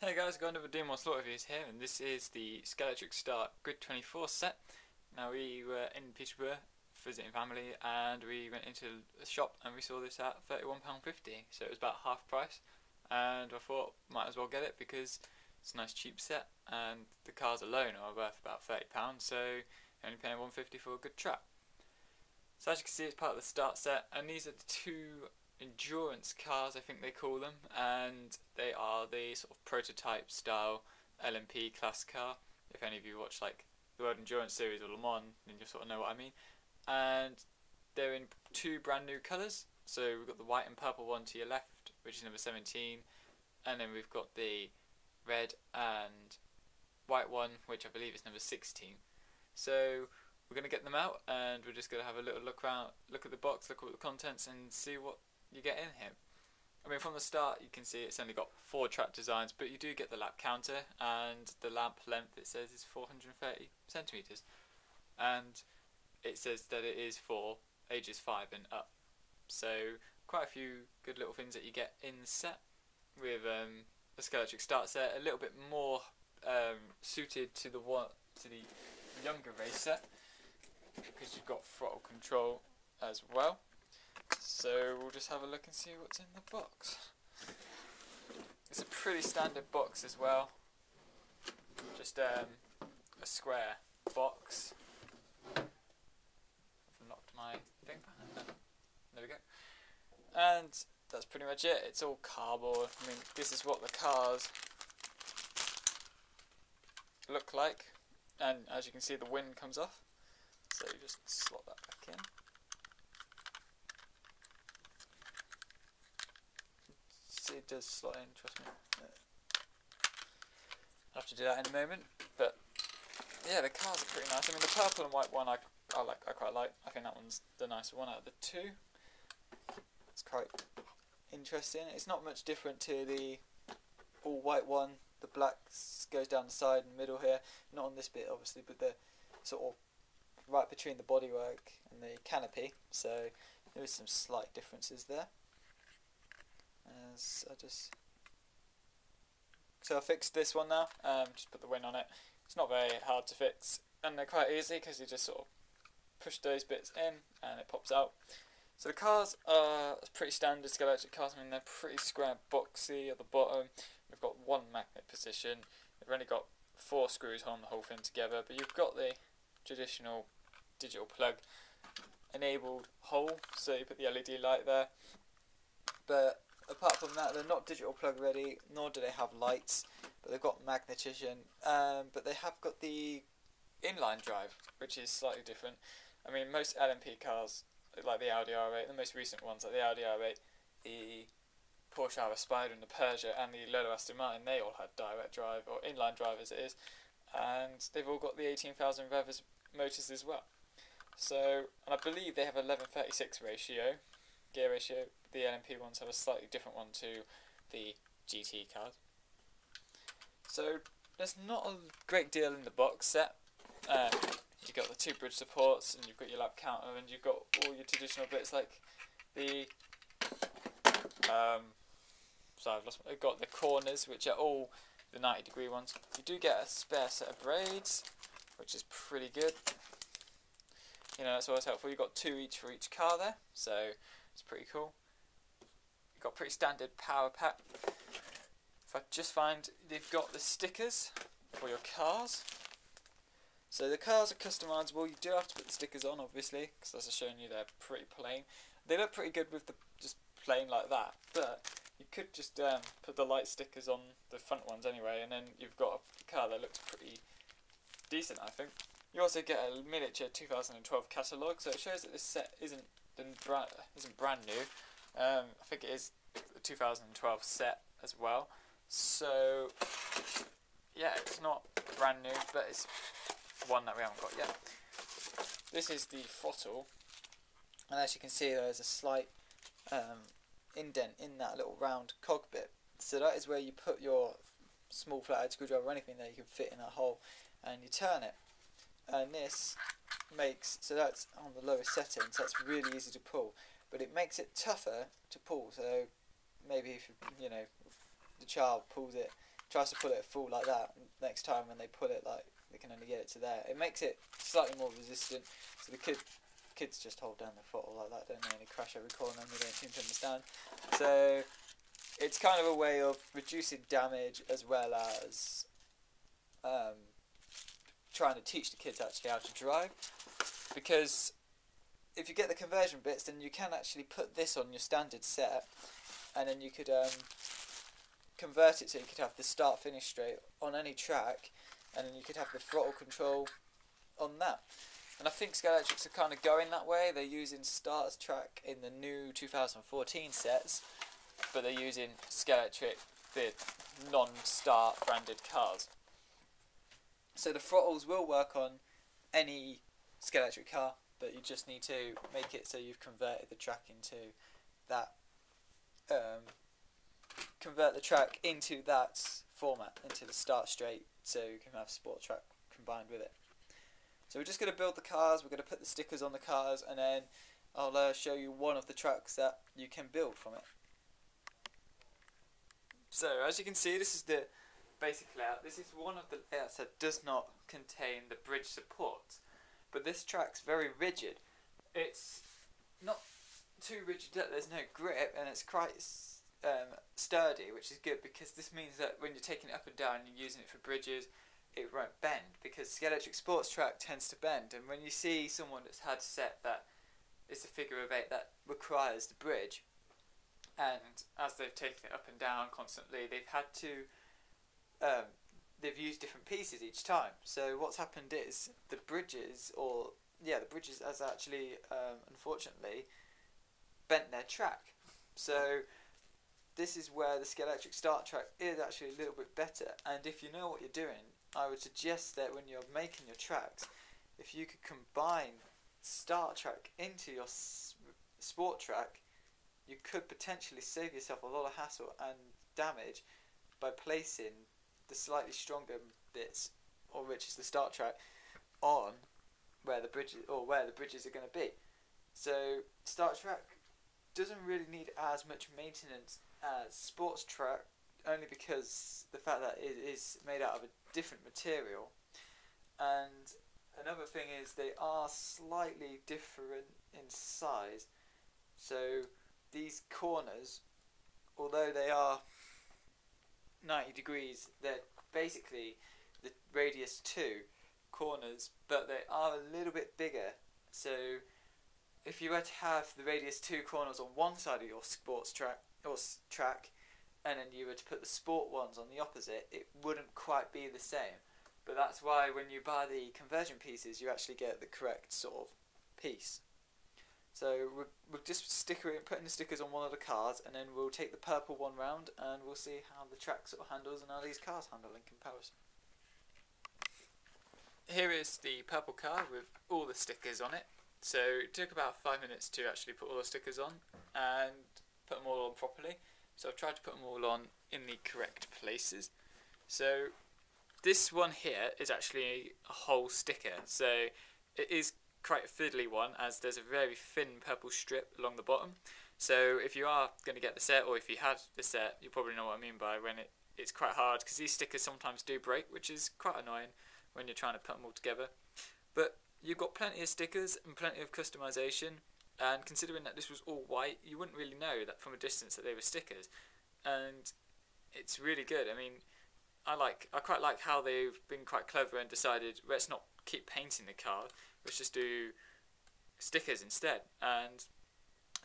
Hey guys, got another Doing More Slot reviews here, and this is the Scalextric START Grid 24 set. Now we were in Peterborough visiting family, and we went into a shop and we saw this at £31.50, so it was about half price, and I thought might as well get it because it's a nice cheap set, and the cars alone are worth about £30, so you're only paying £150 for a good trap. So as you can see, it's part of the START set, and these are the two endurance cars, I think they call them, and they are the sort of prototype style LMP class car. If any of you watch like the World Endurance Series or Le Mans, then you'll sort of know what I mean. And they're in two brand new colours. So we've got the white and purple one to your left, which is number 17, and then we've got the red and white one, which I believe is number 16. So we're going to get them out, and we're just going to have a little look around, look at the box, look at the contents, and see what you get in here. I mean, from the start you can see it's only got 4 track designs, but you do get the lap counter, and the lap length, it says, is 430 centimetres, and it says that it is for ages 5 and up. So quite a few good little things that you get in the set with the Scalextric START set, a little bit more suited to the younger racer, because you've got throttle control as well. So we'll just have a look and see what's in the box. It's a pretty standard box as well, just a square box. I've knocked my thing back. There we go. And that's pretty much it. It's all cardboard. I mean, this is what the cars look like, and as you can see, the wind comes off, so you just slot that back in. It does slot in, trust me. I'll have to do that in a moment, but yeah, the cars are pretty nice. I mean, the purple and white one I quite like. I think that one's the nicer one out of the two. It's quite interesting. It's not much different to the all white one. The black goes down the side and middle here. Not on this bit, obviously, but the sort of right between the bodywork and the canopy. So there is some slight differences there. So I fixed this one now, just put the wing on it. It's not very hard to fix, and they're quite easy because you just sort of push those bits in and it pops out. So the cars are pretty standard Scalextric cars. I mean, they're pretty square boxy at the bottom. We've got one magnet position. We've only got 4 screws holding the whole thing together, but you've got the traditional digital plug enabled hole, so you put the LED light there. But apart from that, they're not digital plug ready, nor do they have lights, but they've got magnetism, but they have got the inline drive, which is slightly different. I mean, most LMP cars, like the Audi R8, the most recent ones, like the Audi R8, the Porsche Spider and the Peugeot and the Lolo Aston Martin, they all had direct drive, or inline drive as it is, and they've all got the 18,000 revs motors as well. So, and I believe they have 11:36 ratio, gear ratio. The LMP ones have a slightly different one to the GT cars. So there's not a great deal in the box set. You've got the 2 bridge supports, and you've got your lap counter, and you've got all your traditional bits like the I've got the corners, which are all the 90-degree ones. You do get a spare set of braids, which is pretty good. You know, that's always helpful. You've got 2 each for each car there, so it's pretty cool. You've got pretty standard power pack. If I just find they've got the stickers for your cars. So the cars are customizable. You do have to put the stickers on, obviously, because as I've shown you, they're pretty plain. They look pretty good with the just plain like that, but you could just put the light stickers on the front ones anyway, and then you've got a car that looks pretty decent, I think. You also get a miniature 2012 catalogue, so it shows that this set isn't brand new. I think it is a 2012 set as well. So yeah, it's not brand new, but it's one that we haven't got yet. This is the throttle, and as you can see, there's a slight indent in that little round cog bit. So that is where you put your small flathead screwdriver or anything that you can fit in that hole, and you turn it. And this makes, so that's on the lowest setting, so that's really easy to pull, but it makes it tougher to pull. So maybe if the child pulls it tries to pull it full like that, next time when they pull it, like, they can only get it to there. It makes it slightly more resistant, so the kids just hold down the throttle like that, don't they, and they crash every corner and they don't seem to understand. So it's kind of a way of reducing damage as well as trying to teach the kids actually how to drive, because if you get the conversion bits, then you can actually put this on your standard set, and then you could convert it so you could have the start-finish straight on any track, and then you could have the throttle control on that. And I think Scalextric are kind of going that way. They're using StarTrack in the new 2014 sets, but they're using Scalextric, the non-Start branded cars. So the throttles will work on any Scalextric car, but you just need to make it so you've converted the track into that. Convert the track into that format, into the start straight, so you can have sport track combined with it. So we're just going to build the cars, we're going to put the stickers on the cars, and then I'll show you one of the tracks that you can build from it. So as you can see, this is the basic layout. This is one of the layouts that does not contain the bridge support, but this track's very rigid. It's not too rigid that there's no grip, and it's quite sturdy, which is good, because this means that when you're taking it up and down and you're using it for bridges, it won't bend, because Scalextric Sports Track tends to bend. And when you see someone that's had a set that is a figure of 8 that requires the bridge, and as they've taken it up and down constantly, they've had to they've used different pieces each time. So what's happened is the bridges has actually unfortunately bent their track. So this is where the Scalextric START track is actually a little bit better, and if you know what you're doing, I would suggest that when you're making your tracks, if you could combine START track into your sport track, you could potentially save yourself a lot of hassle and damage by placing the slightly stronger bits, or which is the START track, on where the bridges are going to be. So START track doesn't really need as much maintenance as sports track, only because the fact that it is made out of a different material. And another thing is they are slightly different in size. So these corners, although they are 90 degrees, they're basically the radius 2 corners, but they are a little bit bigger. So if you were to have the radius 2 corners on one side of your sports track, and then you were to put the sport ones on the opposite, it wouldn't quite be the same. But that's why when you buy the conversion pieces, you actually get the correct sort of piece. So we're just putting the stickers on one of the cars, and then we'll take the purple one round, and we'll see how the track sort of handles and how these cars handle in comparison. Here is the purple car with all the stickers on it. So it took about 5 minutes to actually put all the stickers on and put them all on properly. So I've tried to put them all on in the correct places. So this one here is actually a whole sticker. So it is quite a fiddly one, as there's a very thin purple strip along the bottom. So if you are going to get the set, or if you had the set, you probably know what I mean by when it's quite hard, because these stickers sometimes do break, which is quite annoying when you're trying to put them all together. But you've got plenty of stickers and plenty of customization, and considering that this was all white, you wouldn't really know that from a distance that they were stickers, and it's really good. I mean, I quite like how they've been quite clever and decided, let's not keep painting the car, let's just do stickers instead. And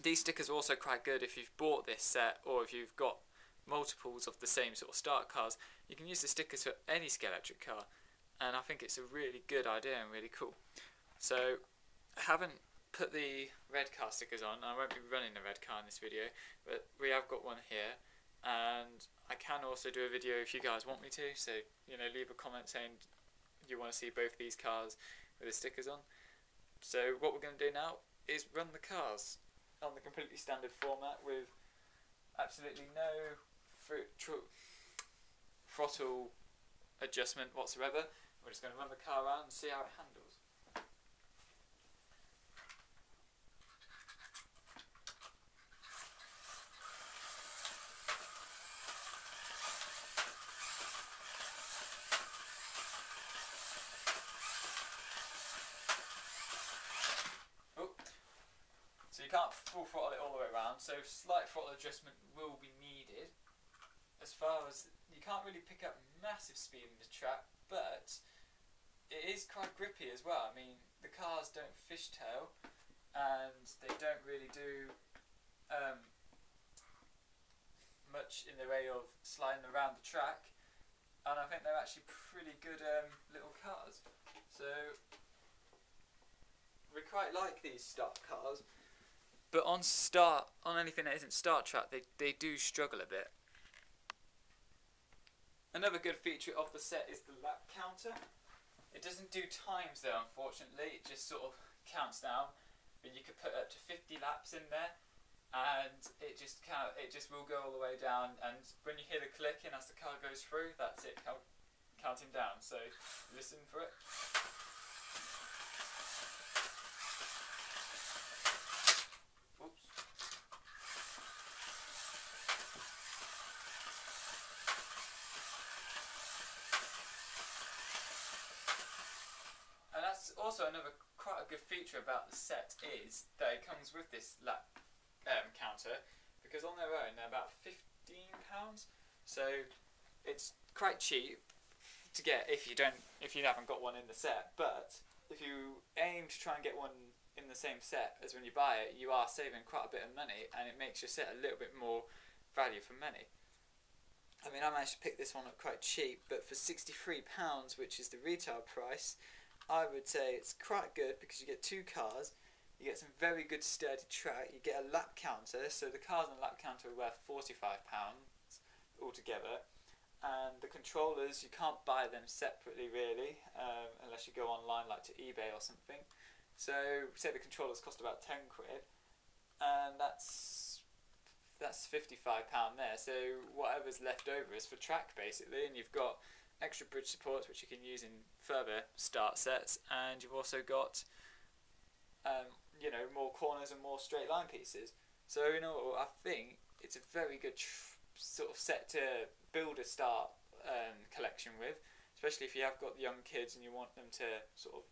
these stickers are also quite good if you've bought this set, or if you've got multiples of the same sort of start cars. You can use the stickers for any Scalextric car, and I think it's a really good idea and really cool. So I haven't put the red car stickers on. I won't be running the red car in this video, but we have got one here, and I can also do a video if you guys want me to. So, you know, leave a comment saying you want to see both these cars with the stickers on. So what we're going to do now is run the cars on the completely standard format with absolutely no throttle adjustment whatsoever. We're just going to run the car around and see how it handles. can't full throttle it all the way around, so slight throttle adjustment will be needed. As far as you can't really pick up massive speed in the track, but it is quite grippy as well. I mean, the cars don't fishtail, and they don't really do much in the way of sliding around the track, and I think they're actually pretty good little cars. So we quite like these start cars, but on anything that isn't start track, they do struggle a bit. Another good feature of the set is the lap counter. It doesn't do times though, unfortunately. It just sort of counts down, but you could put up to 50 laps in there, and it just will go all the way down. And when you hear the clicking as the car goes through, that's it counting down. So listen for it. Oops. And that's also another quite a good feature about the set, is that it comes with this lap counter, because on their own they're about £15, so it's quite cheap to get if you haven't got one in the set. But if you aim to try and get one in the same set as when you buy it, you are saving quite a bit of money, and it makes your set a little bit more value for money. I mean, I managed to pick this one up quite cheap, but for £63, which is the retail price, I would say it's quite good, because you get two cars, you get some very good sturdy track, you get a lap counter, so the cars and lap counter are worth £45 altogether, and the controllers, you can't buy them separately really, unless you go online like to eBay or something. So say the controllers cost about £10, and that's £55 there, so whatever's left over is for track basically, and you've got extra bridge supports which you can use in further start sets, and you've also got more corners and more straight line pieces. So I think it's a very good sort of set to build a start collection with, especially if you have got young kids and you want them to sort of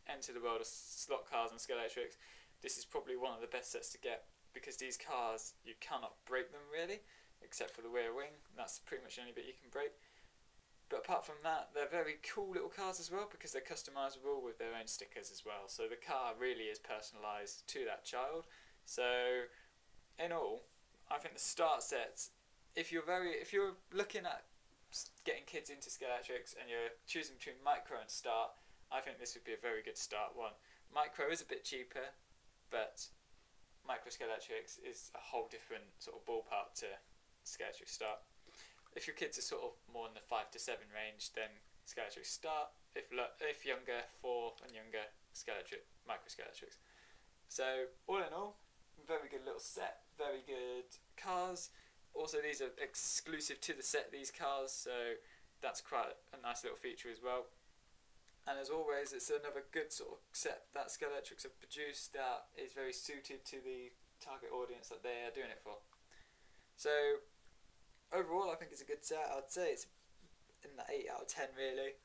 enter the world of slot cars and Scalextrics. This is probably one of the best sets to get, because these cars, you cannot break them really, except for the rear wing. That's pretty much the only bit you can break. But apart from that, they're very cool little cars as well, because they're customisable with their own stickers as well. So the car really is personalised to that child. So in all, I think the start sets, if you're looking at getting kids into Scalextrics and you're choosing between Micro and Start, I think this would be a very good start one. Micro is a bit cheaper, but Micro Scalextrics is a whole different sort of ballpark to Scalextrics Start. If your kids are sort of more in the 5 to 7 range, then Scalextrics Start. If younger, 4 and younger, Micro Scalextrics. So all in all, very good little set, very good cars. Also, these are exclusive to the set, these cars, so that's quite a nice little feature as well. And as always, it's another good sort of set that Scalextrics have produced that is very suited to the target audience that they are doing it for. So overall, I think it's a good set. I'd say it's in the 8 out of 10 really,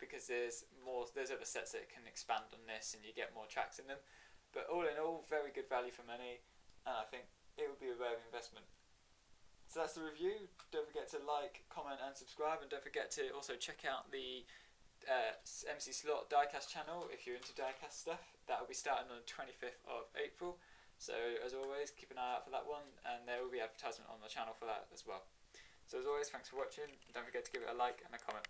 because there's other sets that can expand on this and you get more tracks in them. But all in all, very good value for money, and I think it would be a rare investment. So that's the review. Don't forget to like, comment and subscribe, and don't forget to also check out the MC Slot diecast channel if you're into diecast stuff. That will be starting on the 25th of April. So as always, keep an eye out for that one, and there will be advertisement on the channel for that as well. So as always, thanks for watching, and don't forget to give it a like and a comment.